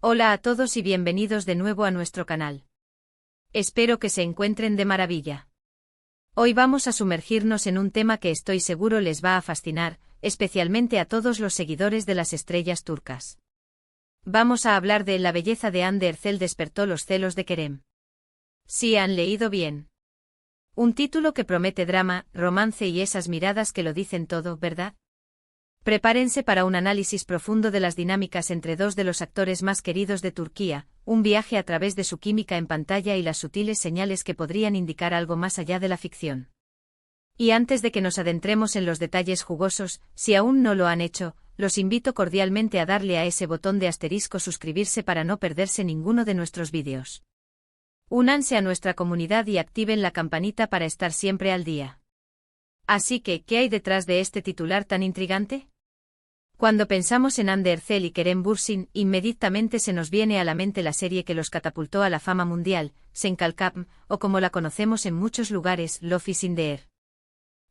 Hola a todos y bienvenidos de nuevo a nuestro canal. Espero que se encuentren de maravilla. Hoy vamos a sumergirnos en un tema que estoy seguro les va a fascinar, especialmente a todos los seguidores de las estrellas turcas. Vamos a hablar de La belleza de Hande Erçel despertó los celos de Kerem. Sí, han leído bien. Un título que promete drama, romance y esas miradas que lo dicen todo, ¿verdad? Prepárense para un análisis profundo de las dinámicas entre dos de los actores más queridos de Turquía, un viaje a través de su química en pantalla y las sutiles señales que podrían indicar algo más allá de la ficción. Y antes de que nos adentremos en los detalles jugosos, si aún no lo han hecho, los invito cordialmente a darle a ese botón de asterisco suscribirse para no perderse ninguno de nuestros vídeos. Únanse a nuestra comunidad y activen la campanita para estar siempre al día. Así que, ¿qué hay detrás de este titular tan intrigante? Cuando pensamos en Hande Erçel y Kerem Bürsin, inmediatamente se nos viene a la mente la serie que los catapultó a la fama mundial, Sen Kalkapm, o como la conocemos en muchos lugares, Love is in the Air.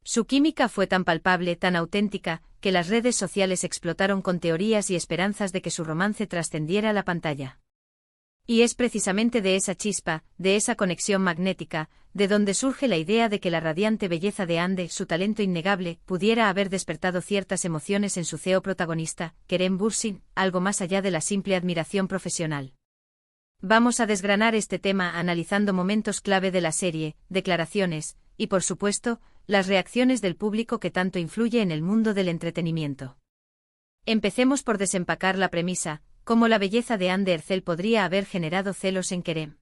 Su química fue tan palpable, tan auténtica, que las redes sociales explotaron con teorías y esperanzas de que su romance trascendiera la pantalla. Y es precisamente de esa chispa, de esa conexión magnética, de donde surge la idea de que la radiante belleza de Hande, su talento innegable, pudiera haber despertado ciertas emociones en su CEO protagonista, Kerem Bürsin, algo más allá de la simple admiración profesional. Vamos a desgranar este tema analizando momentos clave de la serie, declaraciones, y por supuesto, las reacciones del público que tanto influye en el mundo del entretenimiento. Empecemos por desempacar la premisa. ¿Cómo la belleza de Hande Erçel podría haber generado celos en Kerem?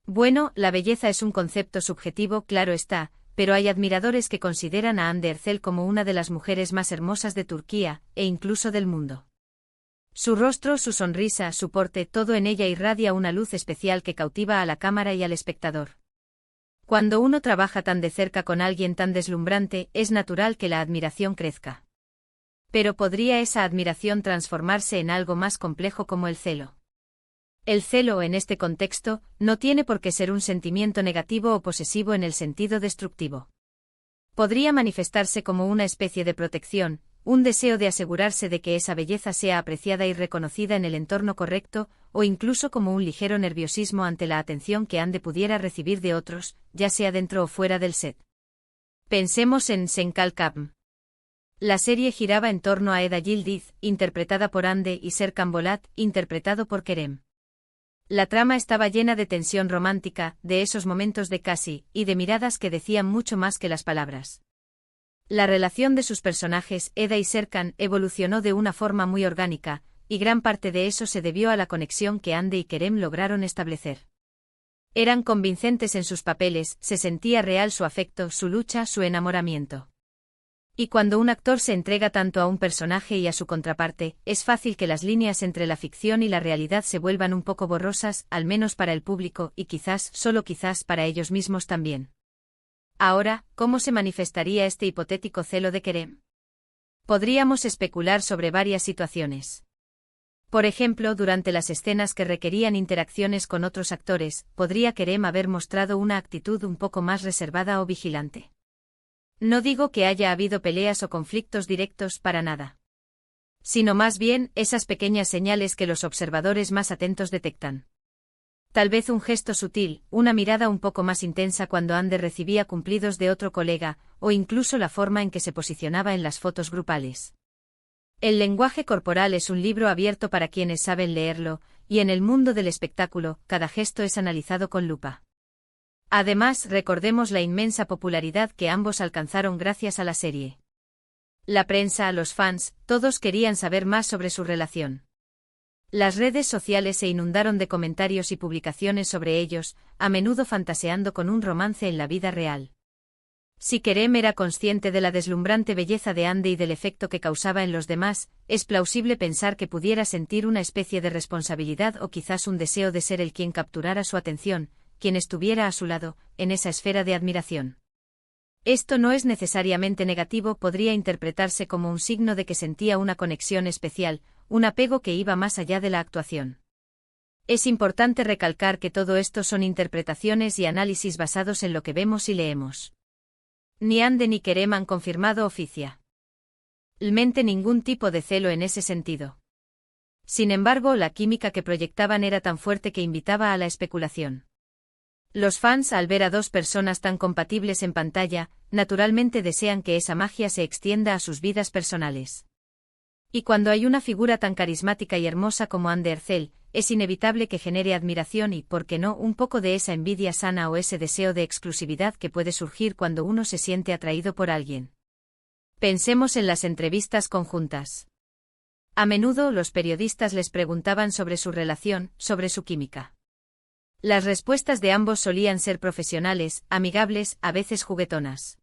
Bueno, la belleza es un concepto subjetivo, claro está, pero hay admiradores que consideran a Hande Erçel como una de las mujeres más hermosas de Turquía, e incluso del mundo. Su rostro, su sonrisa, su porte, todo en ella irradia una luz especial que cautiva a la cámara y al espectador. Cuando uno trabaja tan de cerca con alguien tan deslumbrante, es natural que la admiración crezca. Pero ¿podría esa admiración transformarse en algo más complejo como el celo? El celo, en este contexto, no tiene por qué ser un sentimiento negativo o posesivo en el sentido destructivo. Podría manifestarse como una especie de protección, un deseo de asegurarse de que esa belleza sea apreciada y reconocida en el entorno correcto, o incluso como un ligero nerviosismo ante la atención que Hande pudiera recibir de otros, ya sea dentro o fuera del set. Pensemos en Sen Kalkapm. La serie giraba en torno a Eda Yildiz, interpretada por Hande, y Serkan Bolat, interpretado por Kerem. La trama estaba llena de tensión romántica, de esos momentos de casi, y de miradas que decían mucho más que las palabras. La relación de sus personajes, Eda y Serkan, evolucionó de una forma muy orgánica, y gran parte de eso se debió a la conexión que Hande y Kerem lograron establecer. Eran convincentes en sus papeles, se sentía real su afecto, su lucha, su enamoramiento. Y cuando un actor se entrega tanto a un personaje y a su contraparte, es fácil que las líneas entre la ficción y la realidad se vuelvan un poco borrosas, al menos para el público, y quizás, solo quizás para ellos mismos también. Ahora, ¿cómo se manifestaría este hipotético celo de Kerem? Podríamos especular sobre varias situaciones. Por ejemplo, durante las escenas que requerían interacciones con otros actores, podría Kerem haber mostrado una actitud un poco más reservada o vigilante. No digo que haya habido peleas o conflictos directos para nada. Sino más bien, esas pequeñas señales que los observadores más atentos detectan. Tal vez un gesto sutil, una mirada un poco más intensa cuando Hande recibía cumplidos de otro colega, o incluso la forma en que se posicionaba en las fotos grupales. El lenguaje corporal es un libro abierto para quienes saben leerlo, y en el mundo del espectáculo, cada gesto es analizado con lupa. Además, recordemos la inmensa popularidad que ambos alcanzaron gracias a la serie. La prensa, los fans, todos querían saber más sobre su relación. Las redes sociales se inundaron de comentarios y publicaciones sobre ellos, a menudo fantaseando con un romance en la vida real. Si Kerem era consciente de la deslumbrante belleza de Hande y del efecto que causaba en los demás, es plausible pensar que pudiera sentir una especie de responsabilidad o quizás un deseo de ser el quien capturara su atención, quien estuviera a su lado, en esa esfera de admiración. Esto no es necesariamente negativo, podría interpretarse como un signo de que sentía una conexión especial, un apego que iba más allá de la actuación. Es importante recalcar que todo esto son interpretaciones y análisis basados en lo que vemos y leemos. Ni Hande ni Kerem han confirmado oficialmente ningún tipo de celo en ese sentido. Sin embargo, la química que proyectaban era tan fuerte que invitaba a la especulación. Los fans, al ver a dos personas tan compatibles en pantalla, naturalmente desean que esa magia se extienda a sus vidas personales. Y cuando hay una figura tan carismática y hermosa como Anne Ercel, es inevitable que genere admiración y, ¿por qué no?, un poco de esa envidia sana o ese deseo de exclusividad que puede surgir cuando uno se siente atraído por alguien. Pensemos en las entrevistas conjuntas. A menudo los periodistas les preguntaban sobre su relación, sobre su química. Las respuestas de ambos solían ser profesionales, amigables, a veces juguetonas.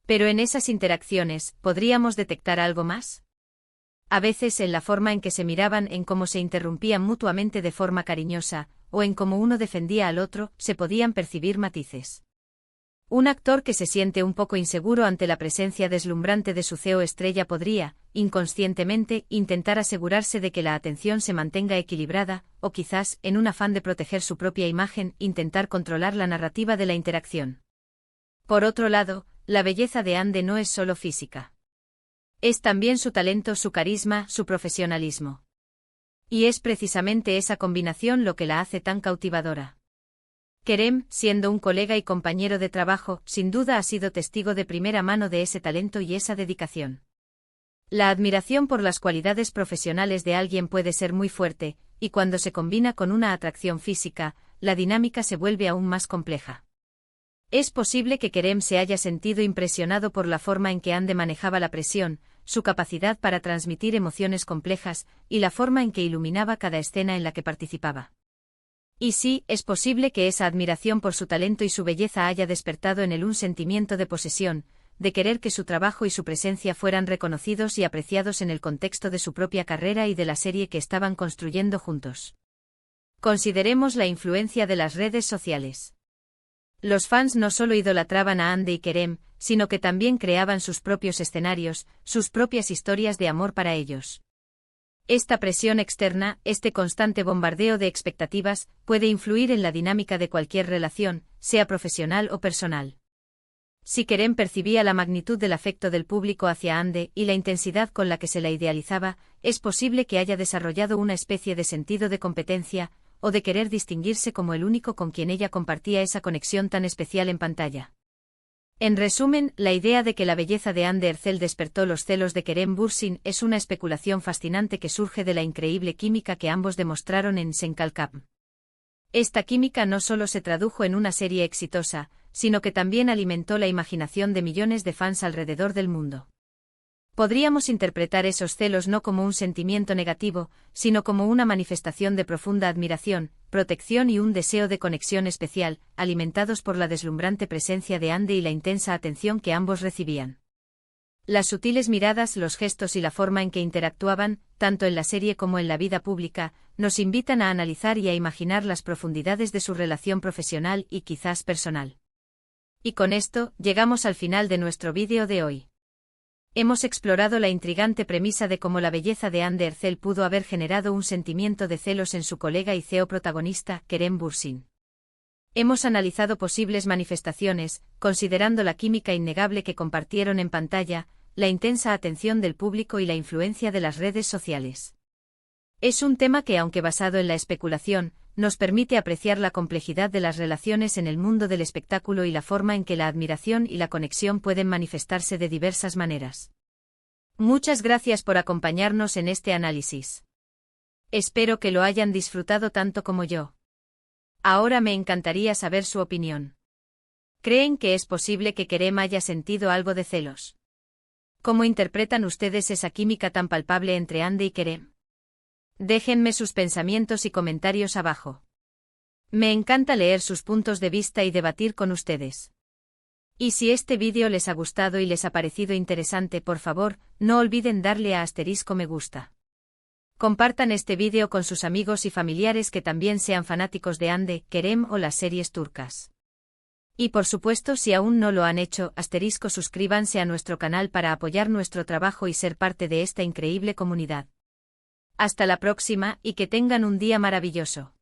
Pero en esas interacciones, ¿podríamos detectar algo más? A veces en la forma en que se miraban, en cómo se interrumpían mutuamente de forma cariñosa, o en cómo uno defendía al otro, se podían percibir matices. Un actor que se siente un poco inseguro ante la presencia deslumbrante de su CEO estrella podría, inconscientemente, intentar asegurarse de que la atención se mantenga equilibrada, o quizás, en un afán de proteger su propia imagen, intentar controlar la narrativa de la interacción. Por otro lado, la belleza de Anne no es solo física. Es también su talento, su carisma, su profesionalismo. Y es precisamente esa combinación lo que la hace tan cautivadora. Kerem, siendo un colega y compañero de trabajo, sin duda ha sido testigo de primera mano de ese talento y esa dedicación. La admiración por las cualidades profesionales de alguien puede ser muy fuerte, y cuando se combina con una atracción física, la dinámica se vuelve aún más compleja. Es posible que Kerem se haya sentido impresionado por la forma en que Anne manejaba la presión, su capacidad para transmitir emociones complejas, y la forma en que iluminaba cada escena en la que participaba. Y sí, es posible que esa admiración por su talento y su belleza haya despertado en él un sentimiento de posesión, de querer que su trabajo y su presencia fueran reconocidos y apreciados en el contexto de su propia carrera y de la serie que estaban construyendo juntos. Consideremos la influencia de las redes sociales. Los fans no solo idolatraban a Anne y Kerem, sino que también creaban sus propios escenarios, sus propias historias de amor para ellos. Esta presión externa, este constante bombardeo de expectativas, puede influir en la dinámica de cualquier relación, sea profesional o personal. Si Kerem percibía la magnitud del afecto del público hacia Anne y la intensidad con la que se la idealizaba, es posible que haya desarrollado una especie de sentido de competencia, o de querer distinguirse como el único con quien ella compartía esa conexión tan especial en pantalla. En resumen, la idea de que la belleza de Anne Ercel despertó los celos de Kerem Bürsin es una especulación fascinante que surge de la increíble química que ambos demostraron en Senkalkap. Esta química no solo se tradujo en una serie exitosa, sino que también alimentó la imaginación de millones de fans alrededor del mundo. Podríamos interpretar esos celos no como un sentimiento negativo, sino como una manifestación de profunda admiración, protección y un deseo de conexión especial, alimentados por la deslumbrante presencia de Anne y la intensa atención que ambos recibían. Las sutiles miradas, los gestos y la forma en que interactuaban, tanto en la serie como en la vida pública, nos invitan a analizar y a imaginar las profundidades de su relación profesional y quizás personal. Y con esto, llegamos al final de nuestro vídeo de hoy. Hemos explorado la intrigante premisa de cómo la belleza de Anne Ercel pudo haber generado un sentimiento de celos en su colega y CEO protagonista, Kerem Bürsin. Hemos analizado posibles manifestaciones, considerando la química innegable que compartieron en pantalla, la intensa atención del público y la influencia de las redes sociales. Es un tema que, aunque basado en la especulación, nos permite apreciar la complejidad de las relaciones en el mundo del espectáculo y la forma en que la admiración y la conexión pueden manifestarse de diversas maneras. Muchas gracias por acompañarnos en este análisis. Espero que lo hayan disfrutado tanto como yo. Ahora me encantaría saber su opinión. ¿Creen que es posible que Kerem haya sentido algo de celos? ¿Cómo interpretan ustedes esa química tan palpable entre Anne y Kerem? Déjenme sus pensamientos y comentarios abajo. Me encanta leer sus puntos de vista y debatir con ustedes. Y si este vídeo les ha gustado y les ha parecido interesante, por favor, no olviden darle a asterisco me gusta. Compartan este vídeo con sus amigos y familiares que también sean fanáticos de Anne, Kerem o las series turcas. Y por supuesto, si aún no lo han hecho, asterisco suscríbanse a nuestro canal para apoyar nuestro trabajo y ser parte de esta increíble comunidad. Hasta la próxima y que tengan un día maravilloso.